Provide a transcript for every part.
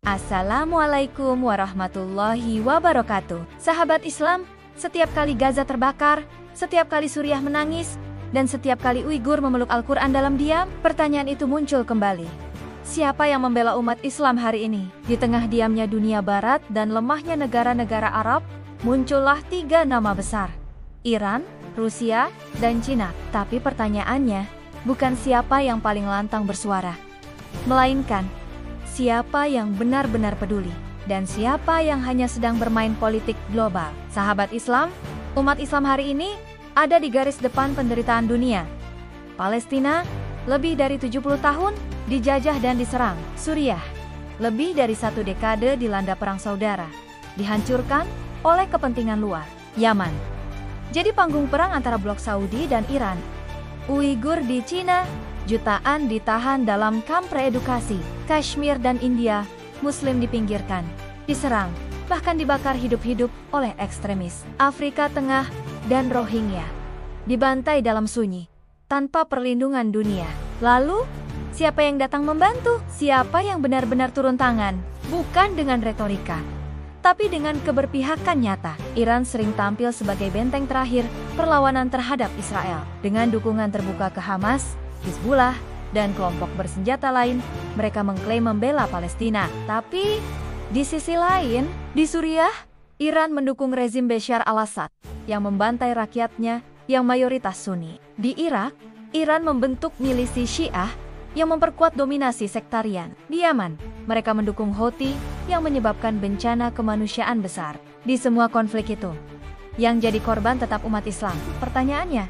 Assalamualaikum warahmatullahi wabarakatuh. Sahabat Islam, setiap kali Gaza terbakar, setiap kali Suriah menangis, dan setiap kali Uighur memeluk Al-Quran dalam diam, pertanyaan itu muncul kembali. Siapa yang membela umat Islam hari ini? Di tengah diamnya dunia barat dan lemahnya negara-negara Arab, muncullah 3 nama besar: Iran, Rusia, dan Cina. Tapi pertanyaannya, bukan siapa yang paling lantang bersuara, melainkan siapa yang benar-benar peduli, dan siapa yang hanya sedang bermain politik global. Sahabat Islam, umat Islam hari ini ada di garis depan penderitaan dunia. Palestina, lebih dari 70 tahun dijajah dan diserang. Suriah, lebih dari 1 dekade dilanda perang saudara, dihancurkan oleh kepentingan luar. Yaman, jadi panggung perang antara blok Saudi dan Iran. Uighur di Cina, jutaan ditahan dalam kamp reedukasi. Kashmir dan India, Muslim dipinggirkan, diserang, bahkan dibakar hidup-hidup oleh ekstremis. Afrika Tengah dan Rohingya dibantai dalam sunyi, tanpa perlindungan dunia. Lalu, siapa yang datang membantu? Siapa yang benar-benar turun tangan? Bukan dengan retorika, tapi dengan keberpihakan nyata. Iran sering tampil sebagai benteng terakhir perlawanan terhadap Israel. Dengan dukungan terbuka ke Hamas, Hizbullah, dan kelompok bersenjata lain, mereka mengklaim membela Palestina. Tapi, di sisi lain, di Suriah, Iran mendukung rezim Bashar al-Assad yang membantai rakyatnya yang mayoritas Sunni. Di Irak, Iran membentuk milisi Syiah yang memperkuat dominasi sektarian. Di Yaman, mereka mendukung Houthi yang menyebabkan bencana kemanusiaan besar. Di semua konflik itu, yang jadi korban tetap umat Islam. Pertanyaannya,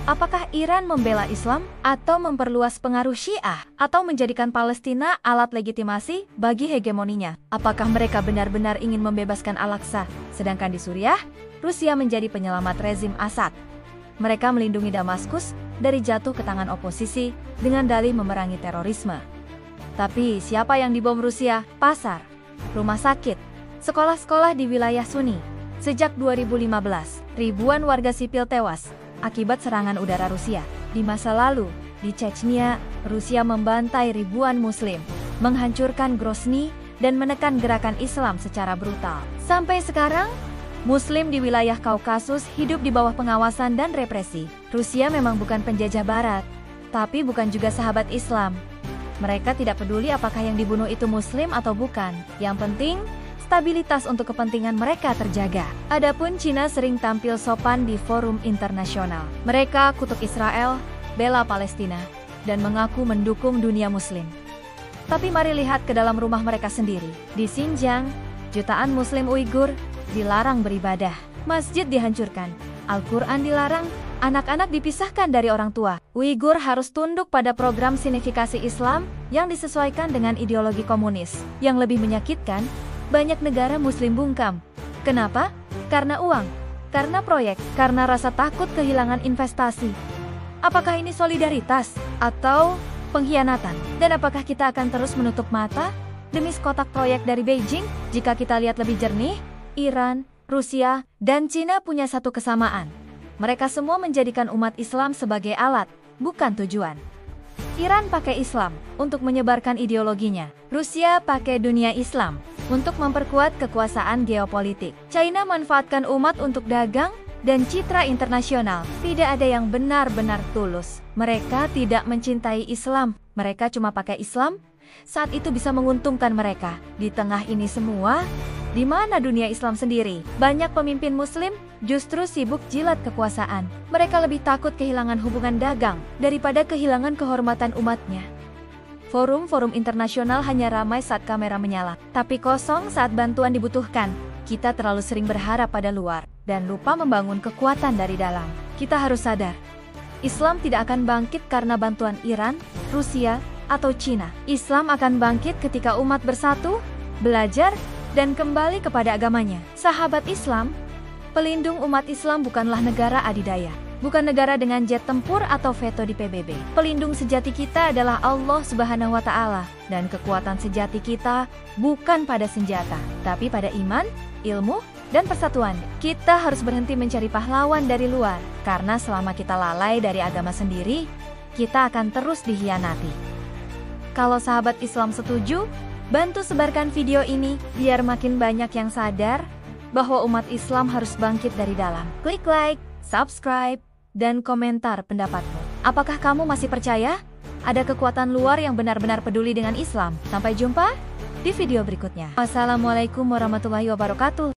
apakah Iran membela Islam atau memperluas pengaruh Syiah atau menjadikan Palestina alat legitimasi bagi hegemoninya? Apakah mereka benar-benar ingin membebaskan Al-Aqsa, sedangkan di Suriah, Rusia menjadi penyelamat rezim Assad? Mereka melindungi Damaskus dari jatuh ke tangan oposisi dengan dalih memerangi terorisme. Tapi siapa yang dibom Rusia? Pasar, rumah sakit, sekolah-sekolah di wilayah Sunni. Sejak 2015, ribuan warga sipil tewas akibat serangan udara Rusia. Di masa lalu, di Chechnya, Rusia membantai ribuan Muslim, menghancurkan Grozny, dan menekan gerakan Islam secara brutal. Sampai sekarang, Muslim di wilayah Kaukasus hidup di bawah pengawasan dan represi. Rusia memang bukan penjajah Barat, tapi bukan juga sahabat Islam. Mereka tidak peduli apakah yang dibunuh itu Muslim atau bukan. Yang penting, stabilitas untuk kepentingan mereka terjaga. Adapun Cina sering tampil sopan di forum internasional. Mereka kutuk Israel, bela Palestina, dan mengaku mendukung dunia Muslim. Tapi mari lihat ke dalam rumah mereka sendiri. Di Xinjiang, jutaan Muslim Uighur dilarang beribadah. Masjid dihancurkan, Al-Quran dilarang, anak-anak dipisahkan dari orang tua. Uighur harus tunduk pada program sinifikasi Islam yang disesuaikan dengan ideologi komunis. Yang lebih menyakitkan, banyak negara Muslim bungkam. Kenapa? Karena uang, karena proyek, karena rasa takut kehilangan investasi. Apakah ini solidaritas atau pengkhianatan? Dan apakah kita akan terus menutup mata demi sekotak proyek dari Beijing? Jika kita lihat lebih jernih, Iran, Rusia, dan Cina punya satu kesamaan. Mereka semua menjadikan umat Islam sebagai alat, bukan tujuan. Iran pakai Islam untuk menyebarkan ideologinya. Rusia pakai dunia Islam untuk memperkuat kekuasaan geopolitik. China manfaatkan umat untuk dagang dan citra internasional. Tidak ada yang benar-benar tulus. Mereka tidak mencintai Islam. Mereka cuma pakai Islam saat itu bisa menguntungkan mereka. Di tengah ini semua, di mana dunia Islam sendiri? Banyak pemimpin Muslim justru sibuk jilat kekuasaan. Mereka lebih takut kehilangan hubungan dagang daripada kehilangan kehormatan umatnya. Forum-forum internasional hanya ramai saat kamera menyala, tapi kosong saat bantuan dibutuhkan. Kita terlalu sering berharap pada luar dan lupa membangun kekuatan dari dalam. Kita harus sadar, Islam tidak akan bangkit karena bantuan Iran, Rusia, atau Cina. Islam akan bangkit ketika umat bersatu, belajar, dan kembali kepada agamanya. Sahabat Islam, pelindung umat Islam bukanlah negara adidaya, bukan negara dengan jet tempur atau veto di PBB. Pelindung sejati kita adalah Allah Subhanahu wa Ta'ala, dan kekuatan sejati kita bukan pada senjata, tapi pada iman, ilmu, dan persatuan. Kita harus berhenti mencari pahlawan dari luar, karena selama kita lalai dari agama sendiri, kita akan terus dikhianati. Kalau sahabat Islam setuju, Bantu sebarkan video ini biar makin banyak yang sadar bahwa umat Islam harus bangkit dari dalam. Klik like, subscribe, dan komentar pendapatmu. Apakah kamu masih percaya ada kekuatan luar yang benar-benar peduli dengan Islam? Sampai jumpa di video berikutnya. Wassalamualaikum warahmatullahi wabarakatuh.